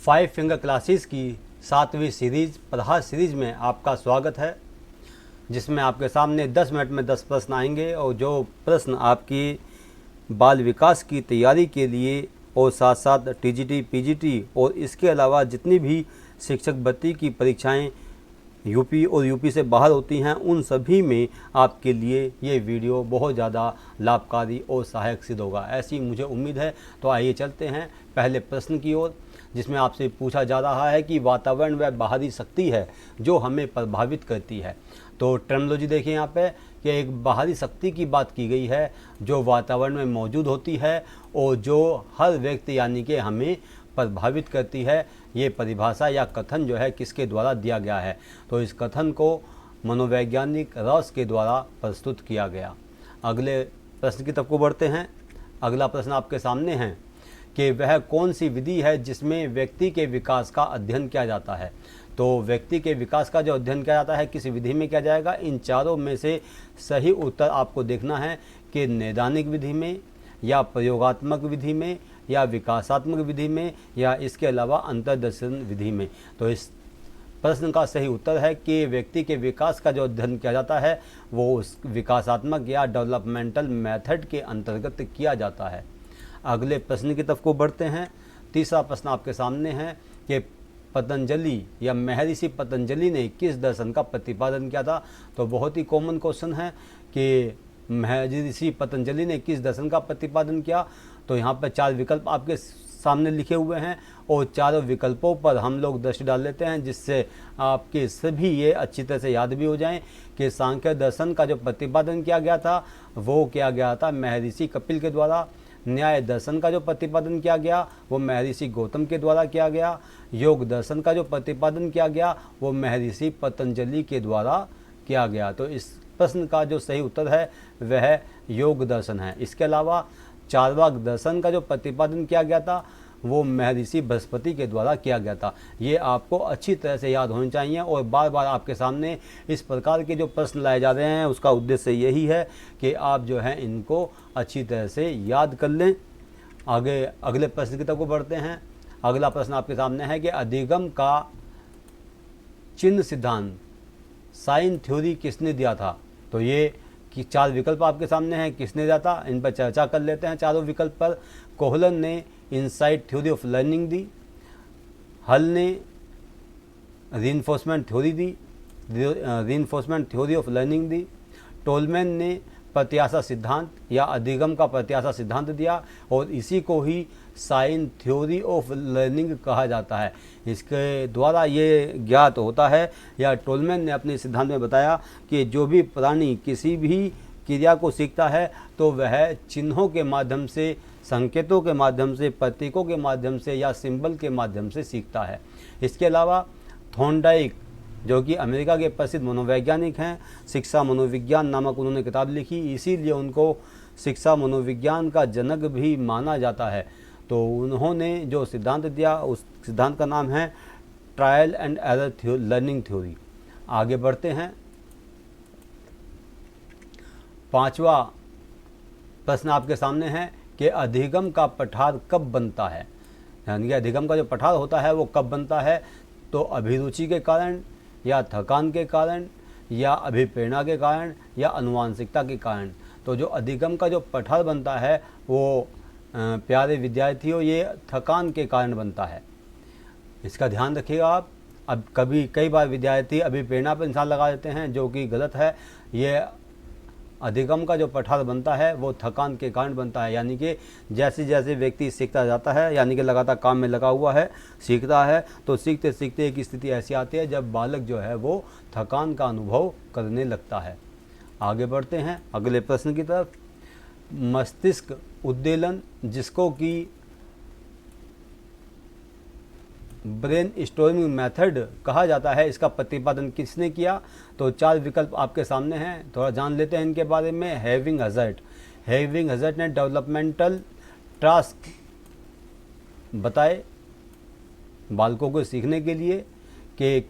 Five finger classes की 7वीं series प्रहार series में आपका स्वागत है, जिसमें आपके सामने 10 मिनट में 10 प्रश्न आएंगे और जो प्रश्न आपकी बाल विकास की तैयारी के लिए और साथ साथ टीजीटी, पीजीटी और इसके अलावा जितनी भी शिक्षक भर्ती की परीक्षाएं यूपी और यूपी से बाहर होती हैं, उन सभी में आपके लिए ये वीडियो बहुत ज़्यादा लाभकारी और सहायक सिद्ध होगा, ऐसी मुझे उम्मीद है। तो आइए चलते हैं पहले प्रश्न की ओर, जिसमें आपसे पूछा जा रहा है कि वातावरण वह बाहरी शक्ति है जो हमें प्रभावित करती है। तो टर्मिनोलॉजी देखिए यहाँ पे कि एक बाहरी शक्ति की बात की गई है जो वातावरण में मौजूद होती है और जो हर व्यक्ति यानी कि हमें प्रभावित करती है। ये परिभाषा या कथन जो है किसके द्वारा दिया गया है? तो इस कथन को मनोवैज्ञानिक रॉस के द्वारा प्रस्तुत किया गया। अगले प्रश्न की तरफ को बढ़ते हैं। अगला प्रश्न आपके सामने है कि वह कौन सी विधि है जिसमें व्यक्ति के विकास का अध्ययन किया जाता है? तो व्यक्ति के विकास का जो अध्ययन किया जाता है किस विधि में किया जाएगा? इन चारों में से सही उत्तर आपको देखना है कि नैदानिक विधि में या प्रयोगात्मक विधि में या विकासात्मक विधि में या इसके अलावा अंतर्दर्शन विधि में। तो इस प्रश्न का सही उत्तर है कि व्यक्ति के विकास का जो अध्ययन किया जाता है वो उस विकासात्मक या डेवलपमेंटल मेथड के अंतर्गत किया जाता है। अगले प्रश्न की तरफ को बढ़ते हैं। तीसरा प्रश्न आपके सामने है कि पतंजलि या महर्षि पतंजलि ने किस दर्शन का प्रतिपादन किया था? तो बहुत ही कॉमन क्वेश्चन है कि महर्षि पतंजलि ने किस दर्शन का प्रतिपादन किया। तो यहाँ पर 4 विकल्प आपके सामने लिखे हुए हैं और चारों विकल्पों पर हम लोग दृष्टि डाल लेते हैं, जिससे आपके सभी ये अच्छी तरह से याद भी हो जाएं कि सांख्य दर्शन का जो प्रतिपादन किया गया था वो किया गया था महर्षि कपिल के द्वारा। न्याय दर्शन का जो प्रतिपादन किया गया वो महर्षि गौतम के द्वारा किया गया। योग दर्शन का जो प्रतिपादन किया गया वो महर्षि पतंजलि के द्वारा किया गया। तो इस प्रश्न का जो सही उत्तर है वह योग दर्शन है। इसके अलावा चार्वाक दर्शन का जो प्रतिपादन किया गया था वो महर्षि बृहस्पति के द्वारा किया गया था। ये आपको अच्छी तरह से याद होने चाहिए और बार बार आपके सामने इस प्रकार के जो प्रश्न लाए जा रहे हैं उसका उद्देश्य यही है कि आप जो है इनको अच्छी तरह से याद कर लें। आगे अगले प्रश्न की तरफ को बढ़ते हैं। अगला प्रश्न आपके सामने है कि अधिगम का चिन्ह सिद्धांत साइन थ्योरी किसने दिया था? तो ये कि 4 विकल्प आपके सामने हैं, किसने दिया था इन पर चर्चा कर लेते हैं। चारों विकल्प पर कोहलन ने इनसाइट थ्योरी ऑफ लर्निंग दी, हल ने reinforcement theory the, reinforcement theory of learning the, Tolman ने प्रत्याशा सिद्धांत या अधिगम का प्रत्याशा सिद्धांत दिया और इसी को ही साइन थ्योरी ऑफ लर्निंग कहा जाता है। इसके द्वारा ये ज्ञात होता है या टोलमैन ने अपने सिद्धांत में बताया कि जो भी प्राणी किसी भी क्रिया को सीखता है तो वह चिन्हों के माध्यम से, संकेतों के माध्यम से, प्रतीकों के माध्यम से या सिंबल के माध्यम से सीखता है। इसके अलावा थॉर्नडाइक जो कि अमेरिका के प्रसिद्ध मनोवैज्ञानिक हैं, शिक्षा मनोविज्ञान नामक उन्होंने किताब लिखी, इसीलिए उनको शिक्षा मनोविज्ञान का जनक भी माना जाता है। तो उन्होंने जो सिद्धांत दिया उस सिद्धांत का नाम है trial and error learning theory. आगे बढ़ते हैं। 5वां प्रश्न आपके सामने है कि अधिगम का पठार कब बनता है? यानी कि अधिगम का जो पठार होता है वो कब बनता है? तो अभिरुचि के कारण या थकान के कारण या अभिप्रेरणा के कारण या अनुवांशिकता के कारण। तो जो अधिगम का जो पठार बनता है वो प्यारे विद्यार्थियों ये थकान के कारण बनता है। इसका ध्यान रखिएगा आप। अब कई बार विद्यार्थी अभिप्रेरणा पर इंसान लगा देते हैं जो कि गलत है। ये अधिगम का जो पठार बनता है वो थकान के कारण बनता है, यानी कि जैसे जैसे व्यक्ति सीखता जाता है, यानी कि लगातार काम में लगा हुआ है, सीखता है, तो सीखते सीखते एक स्थिति ऐसी आती है जब बालक जो है वो थकान का अनुभव करने लगता है। आगे बढ़ते हैं अगले प्रश्न की तरफ। मस्तिष्क उद्दीलन जिसको कि ब्रेन स्टोर्मिंग मेथड कहा जाता है, इसका प्रतिपादन किसने किया? तो 4 विकल्प आपके सामने हैं, थोड़ा जान लेते हैं इनके बारे में। हेविंग हजर्ट ने डेवलपमेंटल टास्क बताए बालकों को सीखने के लिए कि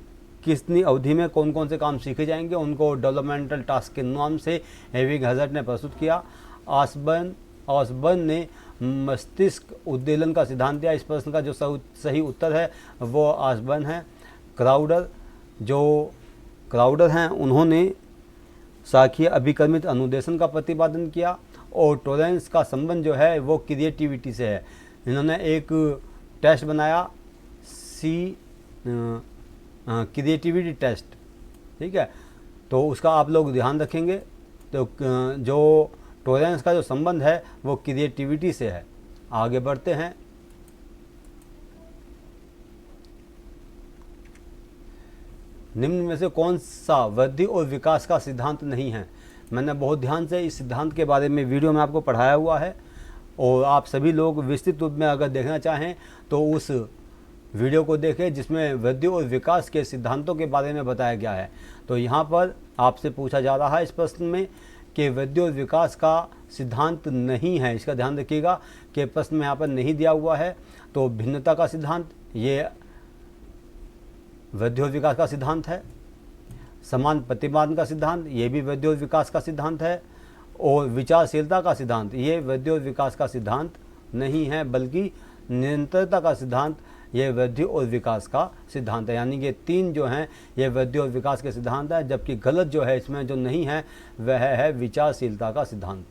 कितनी अवधि में कौन कौन से काम सीखे जाएंगे, उनको डेवलपमेंटल टास्क के नाम से हेविंग हजर्ट ने प्रस्तुत किया। आसबर्न ऑसबर्न ने मस्तिष्क उद्दीलन का सिद्धांत दिया। इस प्रश्न का जो सही उत्तर है वो ऑसबर्न है। क्राउडर हैं उन्होंने शाखीय अभिकर्मित अनुदेशन का प्रतिपादन किया। और टॉलरेंस का संबंध जो है वो क्रिएटिविटी से है। इन्होंने एक टेस्ट बनाया क्रिएटिविटी टेस्ट, ठीक है, तो उसका आप लोग ध्यान रखेंगे। तो जो टॉलरेंस का जो संबंध है वो क्रिएटिविटी से है। आगे बढ़ते हैं। निम्न में से कौन सा वृद्धि और विकास का सिद्धांत नहीं है? मैंने बहुत ध्यान से इस सिद्धांत के बारे में वीडियो में आपको पढ़ाया हुआ है, और आप सभी लोग विस्तृत रूप में अगर देखना चाहें तो उस वीडियो को देखें जिसमें वृद्धि और विकास के सिद्धांतों के बारे में बताया गया है। तो यहाँ पर आपसे पूछा जा रहा है इस प्रश्न में कि वृद्धि और विकास का सिद्धांत नहीं है। इसका ध्यान रखिएगा कि प्रश्न में यहाँ पर नहीं दिया हुआ है। तो भिन्नता का सिद्धांत ये वृद्धि और विकास का सिद्धांत है। समान प्रतिपादन का सिद्धांत ये भी वृद्धि और विकास का सिद्धांत है। और विचारशीलता का सिद्धांत ये वृद्धि और विकास का सिद्धांत नहीं है, बल्कि निरंतरता का सिद्धांत ये वृद्धि और विकास का सिद्धांत है। यानी कि 3 जो हैं ये वृद्धि और विकास के सिद्धांत है, जबकि गलत जो है इसमें जो नहीं है वह है विचारशीलता का सिद्धांत।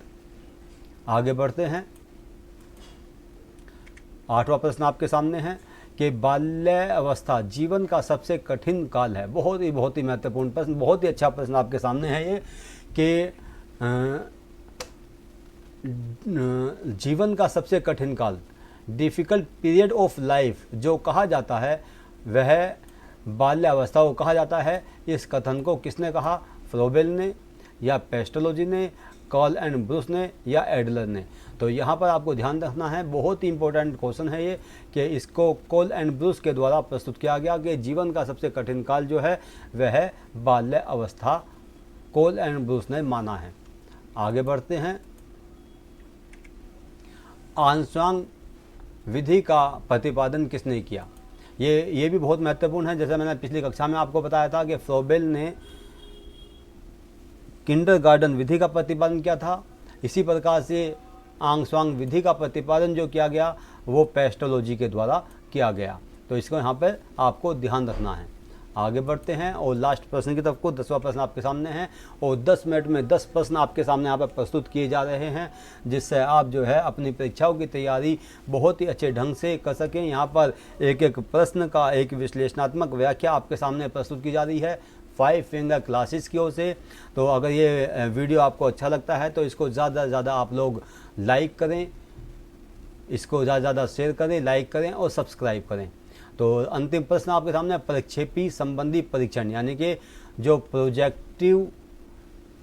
आगे बढ़ते हैं। 8वां प्रश्न आपके सामने है कि बाल्य अवस्था जीवन का सबसे कठिन काल है। बहुत ही महत्वपूर्ण प्रश्न, बहुत ही अच्छा प्रश्न आपके सामने है ये कि जीवन का सबसे कठिन काल, डिफ़िकल्ट पीरियड ऑफ लाइफ जो कहा जाता है वह बाल्यावस्था को कहा जाता है। इस कथन को किसने कहा? फ्रोबेल ने, या पेस्टोलॉजी ने, कॉल एंड ब्रूस ने, या एडलर ने? तो यहाँ पर आपको ध्यान रखना है, बहुत ही इंपॉर्टेंट क्वेश्चन है ये कि इसको कॉल एंड ब्रूस के द्वारा प्रस्तुत किया गया कि जीवन का सबसे कठिन काल जो है वह है बाल्य अवस्था। कॉल एंड ब्रूस ने माना है। आगे बढ़ते हैं। आर्मस्ट्रांग विधि का प्रतिपादन किसने किया? ये भी बहुत महत्वपूर्ण है। जैसे मैंने पिछली कक्षा में आपको बताया था कि फ्रोबेल ने किंडरगार्टन विधि का प्रतिपादन किया था, इसी प्रकार से आर्मस्ट्रांग विधि का प्रतिपादन जो किया गया वो पेस्टोलॉजी के द्वारा किया गया। तो इसको यहाँ पर आपको ध्यान रखना है। आगे बढ़ते हैं और लास्ट प्रश्न की तरफ को 10वां प्रश्न आपके सामने है, और 10 मिनट में 10 प्रश्न आपके सामने यहाँ पर प्रस्तुत किए जा रहे हैं, जिससे आप जो है अपनी परीक्षाओं की तैयारी बहुत ही अच्छे ढंग से कर सकें। यहाँ पर एक एक प्रश्न का एक विश्लेषणात्मक व्याख्या आपके सामने प्रस्तुत की जा रही है 5 फिंगर क्लासेस की ओर से। तो अगर ये वीडियो आपको अच्छा लगता है तो इसको ज़्यादा से ज़्यादा आप लोग लाइक करें, इसको ज़्यादा से ज़्यादा शेयर करें, लाइक करें और सब्सक्राइब करें। तो अंतिम प्रश्न आपके सामने प्रक्षेपी संबंधी परीक्षण, यानी कि जो प्रोजेक्टिव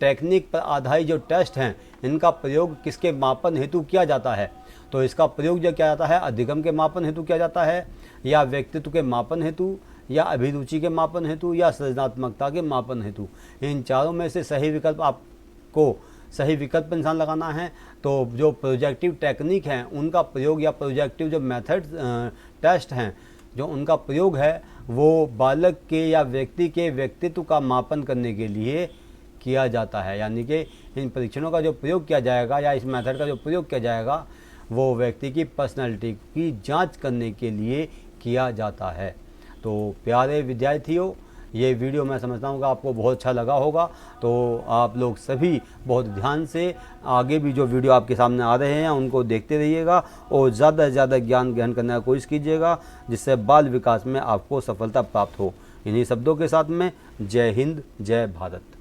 टेक्निक पर आधारित जो टेस्ट हैं इनका प्रयोग किसके मापन हेतु किया जाता है? तो इसका प्रयोग जो किया जाता है अधिगम के मापन हेतु किया जाता है, या व्यक्तित्व के मापन हेतु, या अभिरुचि के मापन हेतु, या सृजनात्मकता के मापन हेतु। इन चारों में से सही विकल्प आपको सही विकल्प पर निशान लगाना है। तो जो प्रोजेक्टिव टेक्निक हैं उनका प्रयोग, या प्रोजेक्टिव जो मेथड टेस्ट हैं जो उनका प्रयोग है वो बालक के या व्यक्ति के व्यक्तित्व का मापन करने के लिए किया जाता है। यानी कि इन परीक्षणों का जो प्रयोग किया जाएगा या इस मेथड का जो प्रयोग किया जाएगा वो व्यक्ति की पर्सनैलिटी की जांच करने के लिए किया जाता है। तो प्यारे विद्यार्थियों, ये वीडियो मैं समझता हूँ कि आपको बहुत अच्छा लगा होगा। तो आप लोग सभी बहुत ध्यान से आगे भी जो वीडियो आपके सामने आ रहे हैं उनको देखते रहिएगा और ज़्यादा से ज़्यादा ज्ञान ग्रहण करने की कोशिश कीजिएगा, जिससे बाल विकास में आपको सफलता प्राप्त हो। इन्हीं शब्दों के साथ में जय हिंद, जय भारत।